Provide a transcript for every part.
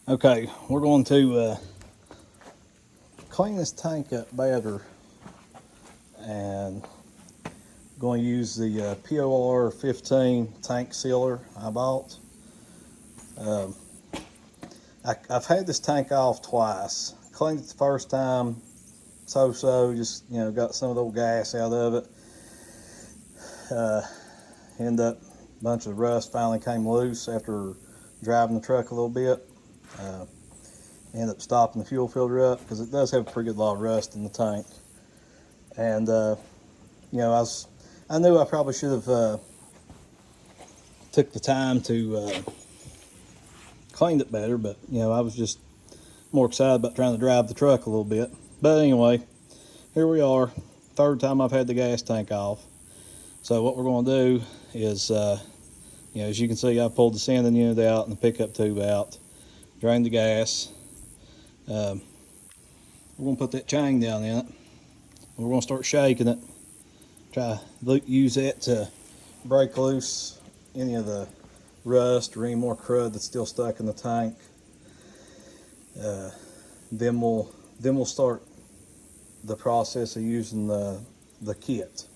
Okay, we're going to clean this tank up better, and going to use the POR 15 tank sealer I bought. I've had this tank off twice. Cleaned it the first time, so just got some of the old gas out of it. Ended up a bunch of rust finally came loose after driving the truck a little bit. Ended up stopping the fuel filter up because it does have a pretty good lot of rust in the tank. And I knew I probably should have took the time to clean it better, but I was just more excited about trying to drive the truck a little bit. But anyway, here we are, third time I've had the gas tank off. So what we're going to do is, as you can see, I pulled the sanding unit out and the pickup tube out, drained the gas. We're going to put that chain down in it. We're going to start shaking it. Try to use that to break loose any of the rust or any more crud that's still stuck in the tank. Then we'll start the process of using the kit.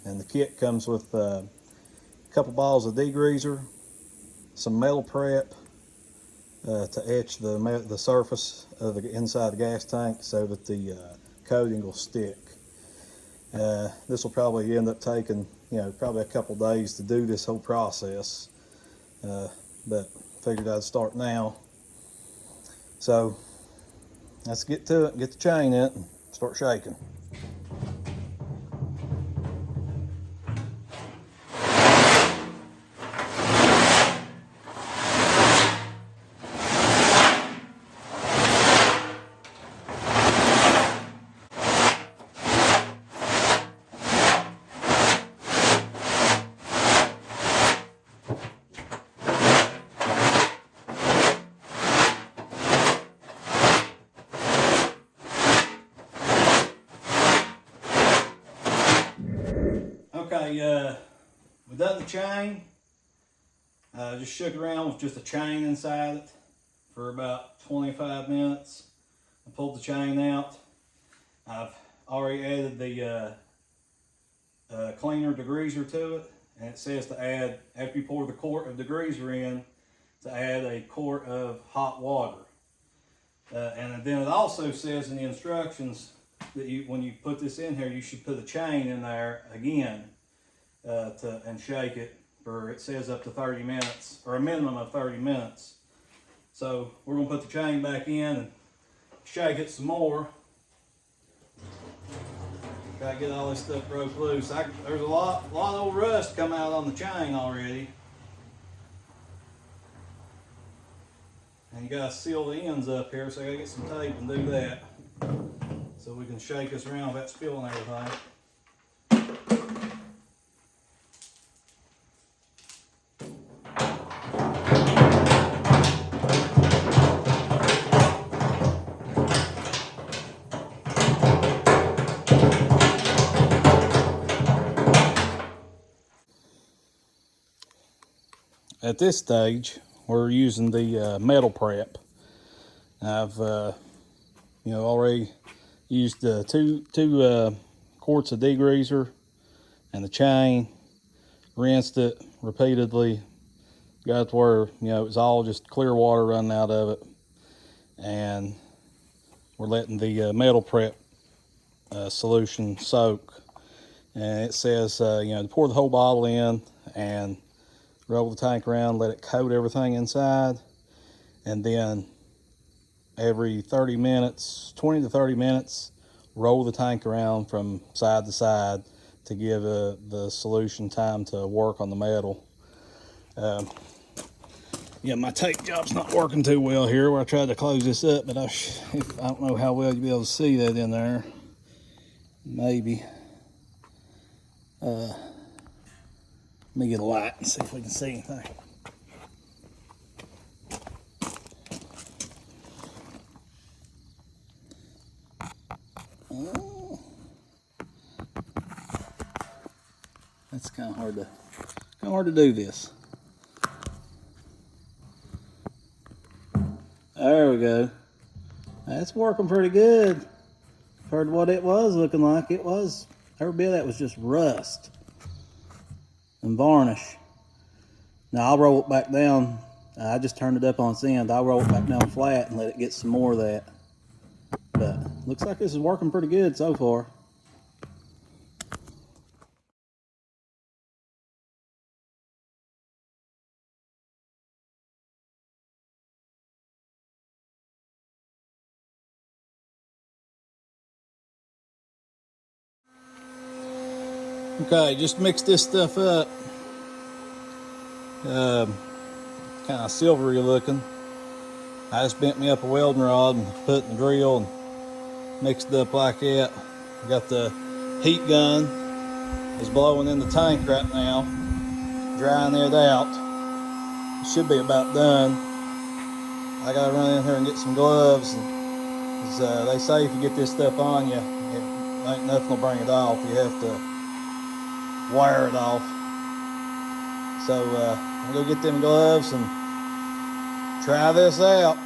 And the kit comes with a couple bottles of degreaser, some metal prep to etch the surface of the inside the gas tank so that the coating will stick. This will probably end up taking probably a couple days to do this whole process, but figured I'd start now. So let's get to it, get the chain in it, and start shaking. Okay, we done the chain. Just shook it around with just a chain inside it for about 25 minutes. I pulled the chain out. I've already added the cleaner degreaser to it, and it says to add, after you pour the quart of degreaser in, to add a quart of hot water. And then it also says in the instructions that when you put this in here, you should put a chain in there again and shake it for, it says, up to 30 minutes, or a minimum of 30 minutes. So we're going to put the chain back in and shake it some more. Try to get all this stuff broke loose. There's a lot of old rust come out on the chain already. And you got to seal the ends up here, so I got to get some tape and do that so we can shake this around without spilling everything. At this stage, we're using the metal prep. I've already used two quarts of degreaser and the chain, rinsed it repeatedly, got to where it was all just clear water running out of it, and we're letting the metal prep solution soak. And it says to pour the whole bottle in and roll the tank around, let it coat everything inside, and then every 30 minutes, 20 to 30 minutes, roll the tank around from side to side to give the solution time to work on the metal. My tape job's not working too well here where I tried to close this up, but I don't know how well you'll be able to see that in there. Maybe. Let me get a light and see if we can see anything. Oh, that's kind of hard to do this. There we go. That's working pretty good. Heard what it was looking like. It was, every bit of that was just rust and varnish. Now I'll roll it back down. I just turned it up on its end. I'll roll it back down flat and let it get some more of that. But looks like this is working pretty good so far. Okay, just mix this stuff up. Kind of silvery looking. I just bent me up a welding rod and put it in the drill and mixed it up like that. Got the heat gun is blowing in the tank right now, drying it out. It should be about done. I gotta run in here and get some gloves. And, they say if you get this stuff on you, ain't nothing will bring it off. You have to wire it off. So I'm gonna go get them gloves and try this out.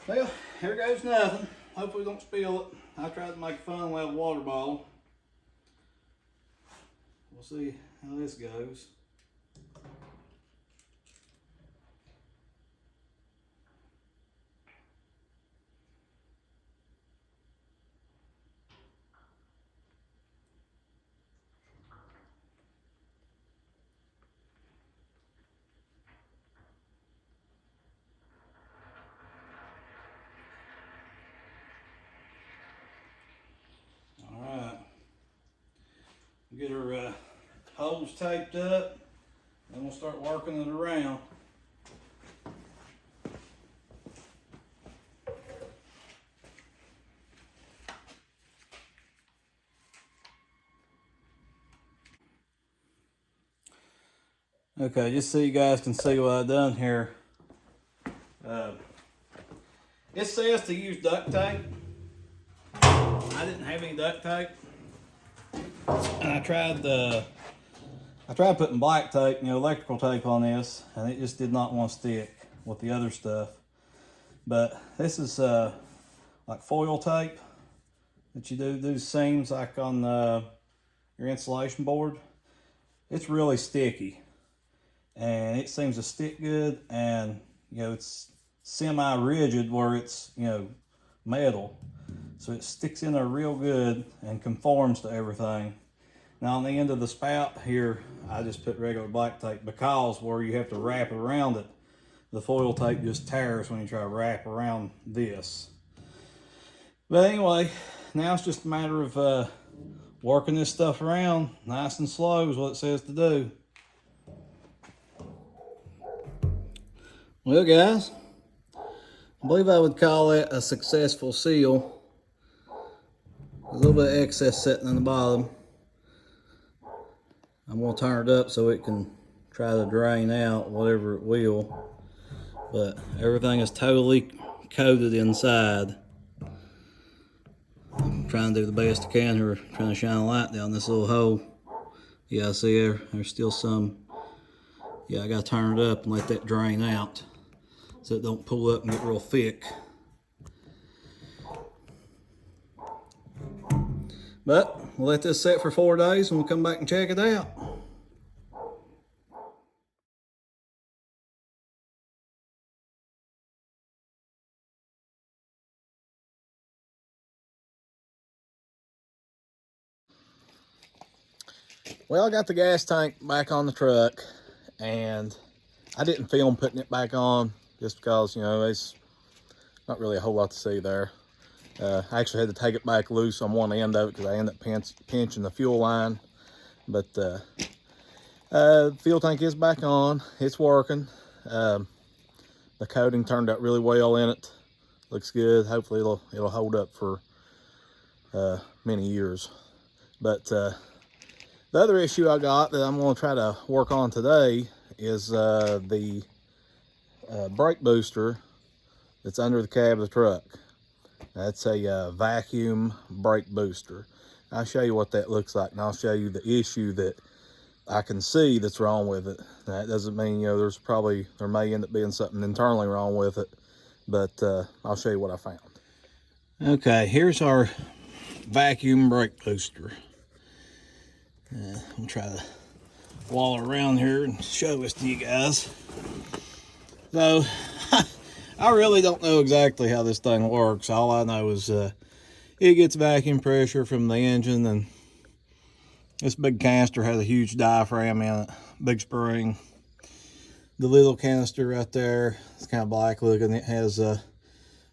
Well, here goes nothing. Hopefully don't spill it. I tried to make a fun little water bottle. We'll see how this goes. Get her hose taped up, and we'll start working it around. Okay, just so you guys can see what I've done here. It says to use duct tape. I didn't have any duct tape. And I tried putting black tape, electrical tape on this, and it just did not want to stick with the other stuff. But this is like foil tape that you do seams like on your insulation board. It's really sticky, and it seems to stick good, and it's semi-rigid where it's metal. So it sticks in there real good and conforms to everything. Now on the end of the spout here, I just put regular black tape because where you have to wrap around it, the foil tape just tears when you try to wrap around this. But anyway, now it's just a matter of working this stuff around nice and slow is what it says to do. Well guys, I believe I would call that a successful seal. A little bit of excess sitting in the bottom. I'm going to turn it up so it can try to drain out whatever it will. But everything is totally coated inside. I'm trying to do the best I can here, trying to shine a light down this little hole. Yeah, see there's still some. Yeah, I got to turn it up and let that drain out so it don't pull up and get real thick. But we'll let this set for 4 days and we'll come back and check it out. Well, I got the gas tank back on the truck, and I didn't film putting it back on just because, there's not really a whole lot to see there. I actually had to take it back loose on one end of it because I ended up pinching the fuel line. But the fuel tank is back on. It's working. The coating turned out really well in it. Looks good. Hopefully it'll hold up for many years. But the other issue I got that I'm going to try to work on today is the brake booster that's under the cab of the truck. That's a vacuum brake booster. I'll show you what that looks like, and I'll show you the issue that I can see that's wrong with it. That doesn't mean, you know, there may end up being something internally wrong with it, but I'll show you what I found. Okay, here's our vacuum brake booster. I'll try to wall around here and show this to you guys. So, I really don't know exactly how this thing works. All I know is it gets vacuum pressure from the engine, and this big canister has a huge diaphragm in it, big spring. The little canister right there, it's kind of black looking. It has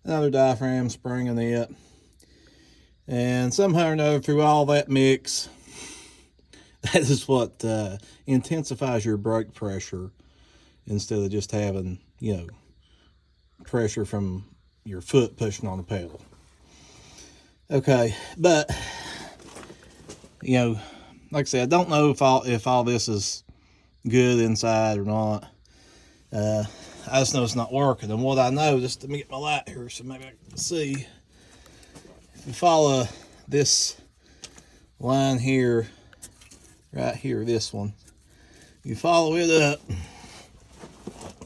another diaphragm spring in it. And somehow or another, through all that mix, that is what intensifies your brake pressure instead of just having, you know, pressure from your foot pushing on the pedal. Okay, but, you know, like I said, I don't know if all this is good inside or not. I just know it's not working. And what I know, just let me get my light here so maybe I can see. If you follow this line here, right here, this one, you follow it up,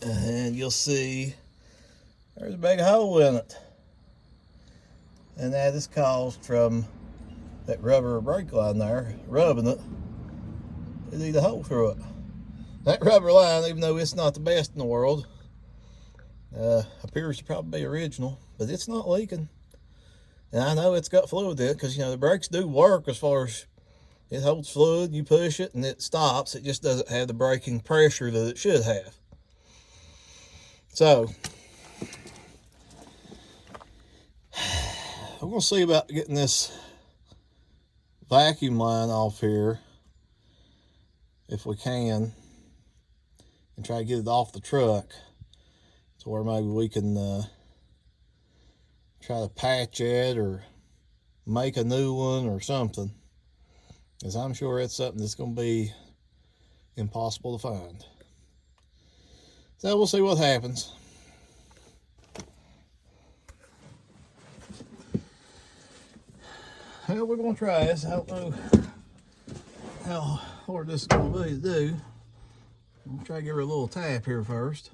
and you'll see there's a big hole in it. And that is caused from that rubber brake line there, rubbing it. It eat a hole through it. That rubber line, even though it's not the best in the world, appears to probably be original, but it's not leaking. And I know it's got fluid in it because, you know, the brakes do work as far as it holds fluid, you push it and it stops. It just doesn't have the braking pressure that it should have. So, we're going to see about getting this vacuum line off here, if we can, and try to get it off the truck to where maybe we can try to patch it or make a new one or something, because I'm sure it's something that's going to be impossible to find. So we'll see what happens. Well, we're going to try this. I don't know how hard this is going to be to do. I'll try to give her a little tap here first.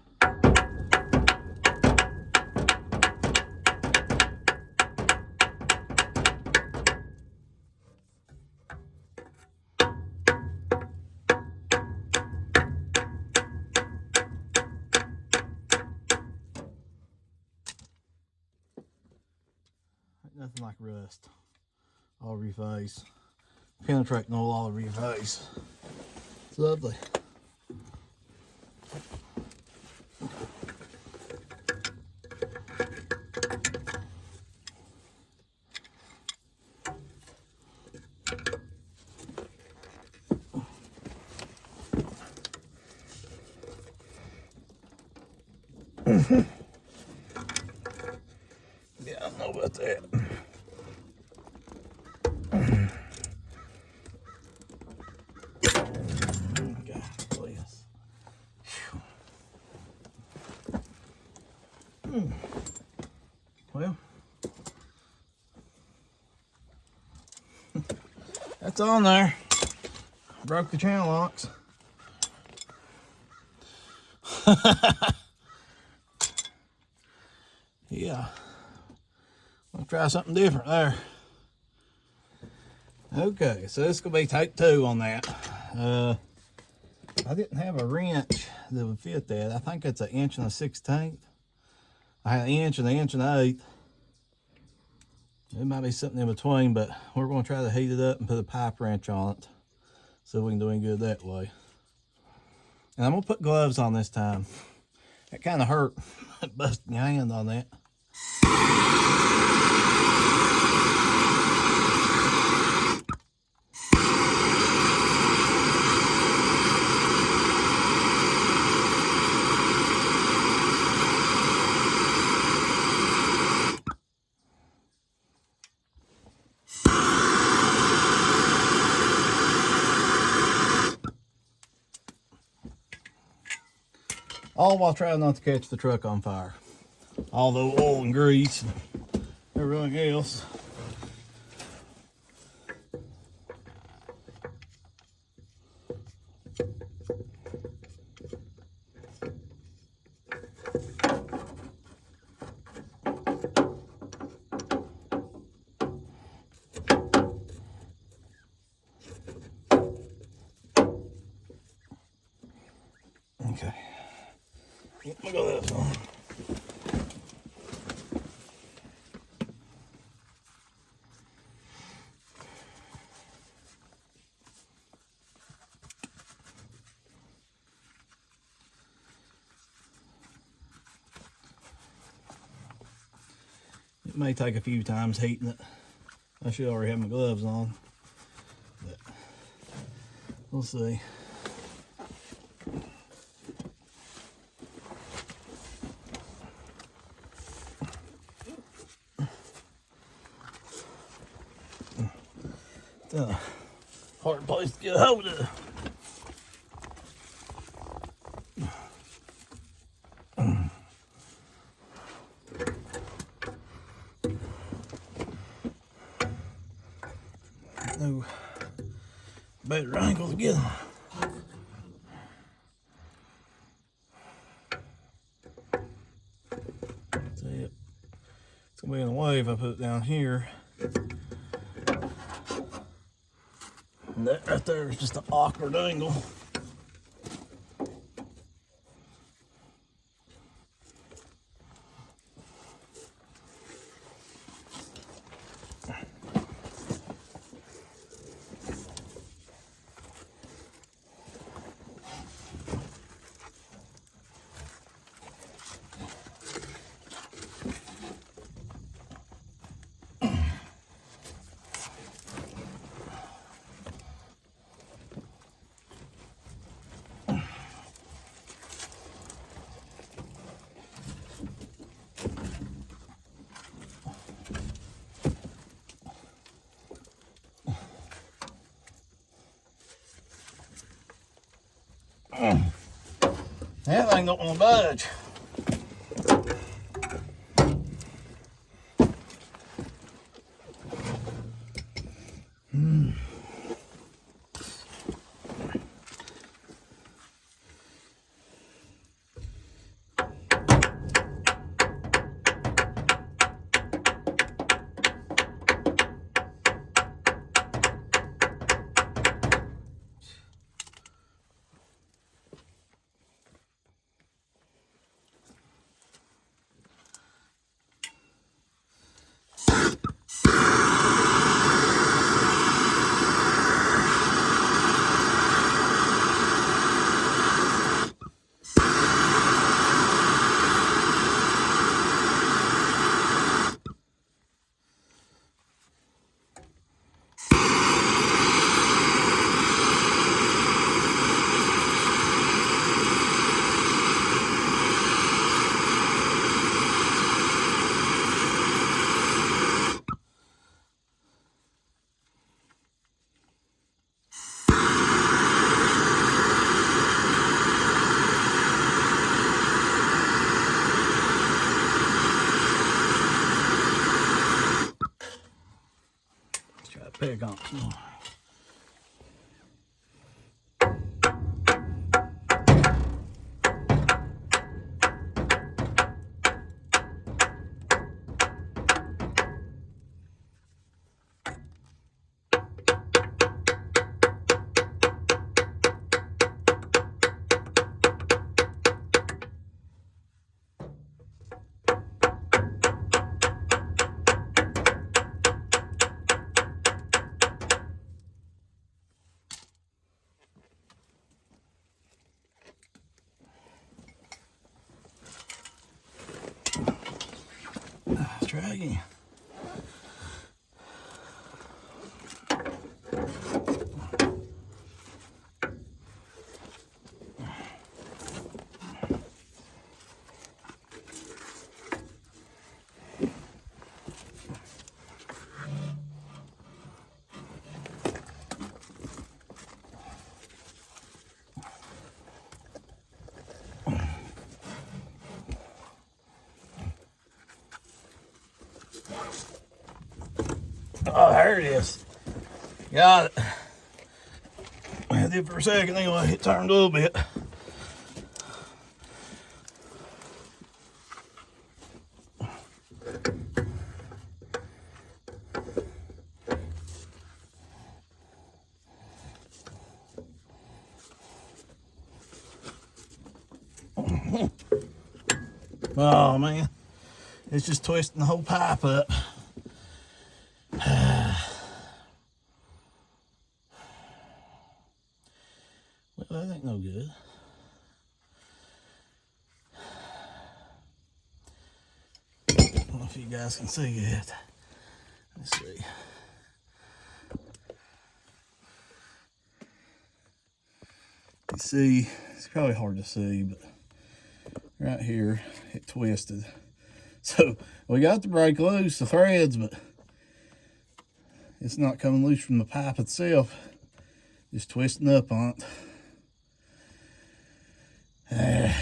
Nothing like rust all over your face. Penetrating all over your face. It's lovely. Yeah, I don't know about that. God, please. Well, that's on there. Broke the channel locks. Yeah, I'll try something different there. Okay, so this is gonna be take 2 on that. I didn't have a wrench that would fit that. I think it's 1 1/16. I had 1 inch and 1 1/8. It might be something in between, but we're gonna try to heat it up and put a pipe wrench on it so we can do any good that way. And I'm gonna put gloves on this time. That kind of hurt, busting your hand on that. All while trying not to catch the truck on fire. All the oil and grease and everything else. Okay, get my gloves on. It may take a few times heating it. I should already have my gloves on, but we'll see. It's a hard place to get a hold of. No better angle to get them. See it? It's gonna be in the way if I put it down here. And that right there is just an awkward angle. That thing don't want to budge. Peg on some more. Let's try again. Oh, there it is. Got it. I did for a second anyway. It turned a little bit. Oh man, it's just twisting the whole pipe up. Well, that ain't no good. I don't know if you guys can see it. Let's see. You see, it's probably hard to see, but right here, it twisted. So we got the brake loose, the threads, but it's not coming loose from the pipe itself. Just twisting up on it.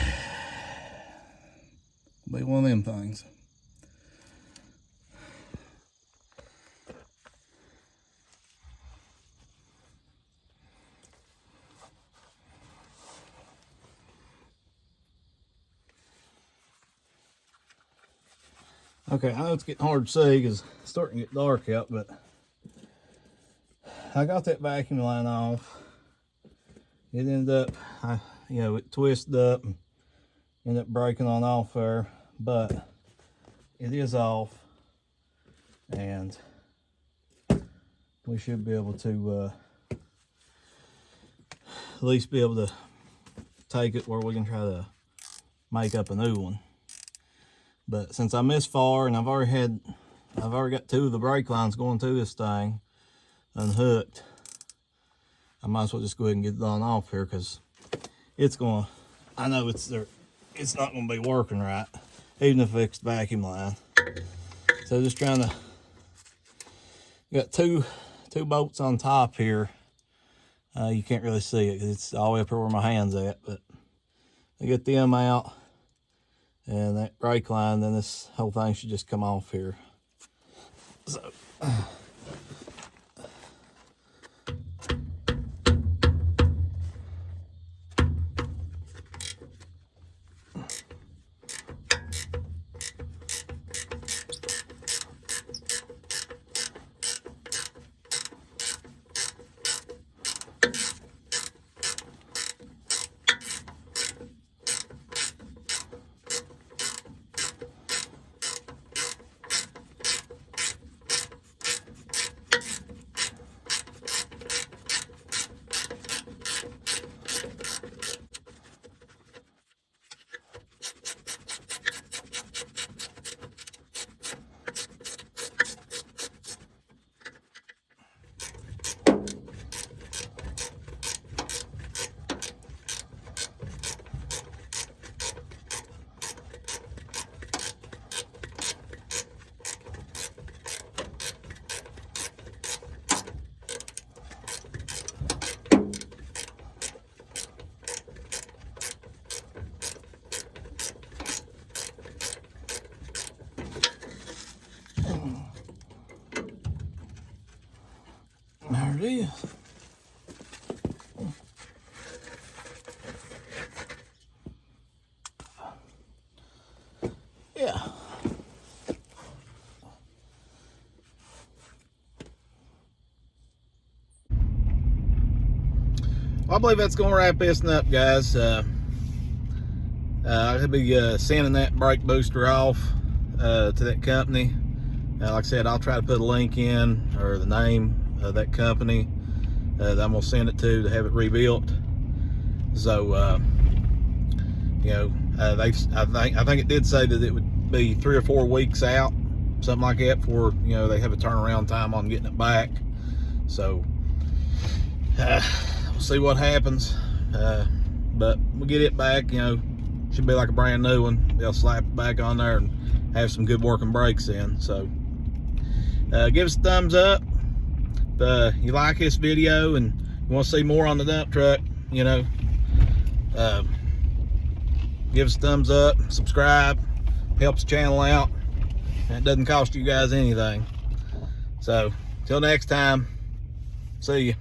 Be one of them things. Okay, I know it's getting hard to see because it's starting to get dark out, but I got that vacuum line off. It ended up, it twisted up and ended up breaking on off there, but it is off, and we should be able to at least be able to take it where we can try to make up a new one. But since I'm this far and I've already got 2 of the brake lines going to this thing unhooked, I might as well just go ahead and get it on off here, because I know it's not gonna be working right, even if I fix the vacuum line. So just trying to, got two bolts on top here. You can't really see it because it's all the way up here where my hand's at, but I get them out and that brake line, then this whole thing should just come off here. So there it is. Yeah. Well, I believe that's going to wrap this up, guys. I'll be sending that brake booster off to that company. Like I said, I'll try to put a link in, or the name of that company that I'm going to send it to have it rebuilt. So, I think it did say that it would be 3 or 4 weeks out, something like that, before they have a turnaround time on getting it back. So we'll see what happens, but we'll get it back. Should be like a brand new one. They'll slap it back on there and have some good working brakes in. So give us a thumbs up if you like this video and you want to see more on the dump truck. Give us a thumbs up, subscribe, helps the channel out. It doesn't cost you guys anything. So till next time, see you.